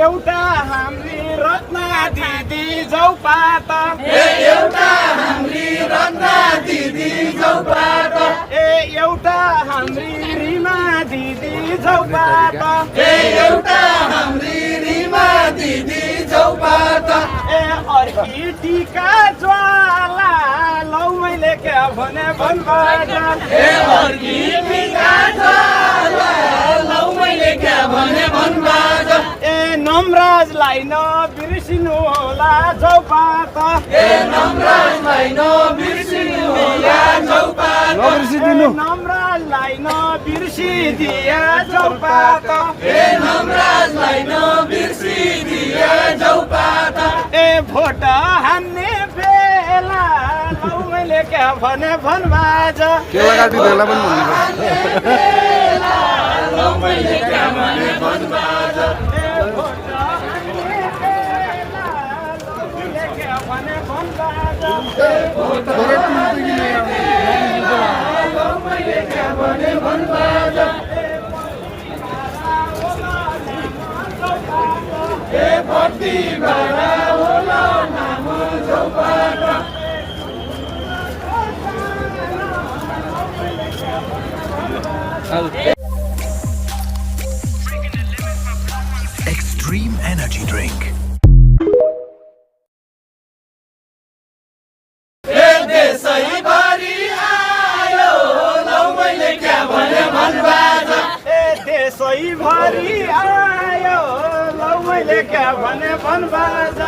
एउटा हाम्री रत्ना दिदी जौपात एउटा हाम्री रत्ना दिदी जौपात एउटा हाम्री रिमा दिदी जौपात एउटा हाम्री रिमा दिदी जौपात अर्की टीका ज्वाला लौ मैले क्या भने भन्बाट अर्की टीका ज्वाला लौ मैले क्या भने भन्बाट नमराजलाई नबिर्सिनु होला जौपात नमराजलाई नबिर्सिनु होला जौपात नमराजलाई नबिर्सिदिया जौपात नमराजलाई नबिर्सिदिया जौपात भोट हान्ने बेला लौ मैले क्या भने भन्बाज लौ मैले क्या भने भन्बाज Extreme energy drink. देशैभरि आयो लौ मैले क्या भने भन्बाज देशैभरि आयो लौ मैले क्या भने भन्बाज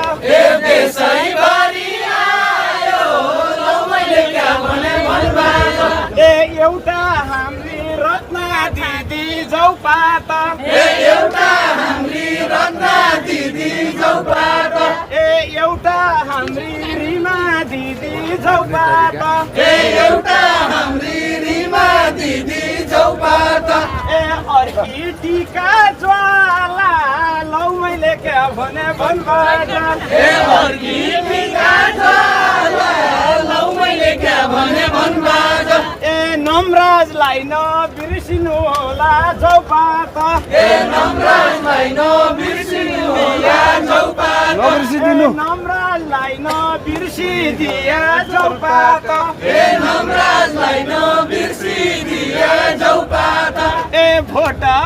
देशैभरि आयो लौ मैले क्या भने भन्बाज एउटा हाम्री रत्ना दिदी जौपात एउटा हाम्री रत्ना दिदी जौपात एउटा हाम्री रिमा दिदी जौपात एउटा हाम्री रिमा दिदी जौपात अर्की टीका ज्वाला लौ मैले क्या भने भन्बाट अर्की टीका ज्वाला लौ मैले क्या भने भन्बाट नमराजलाई नबिर्सिनु होला जौपात नमराजलाई नबिर्सिनु होला जौपात नमराजलाई नबिर्सिदिया जौपात नमराजलाई नबिर्सिदिया जौपात भोट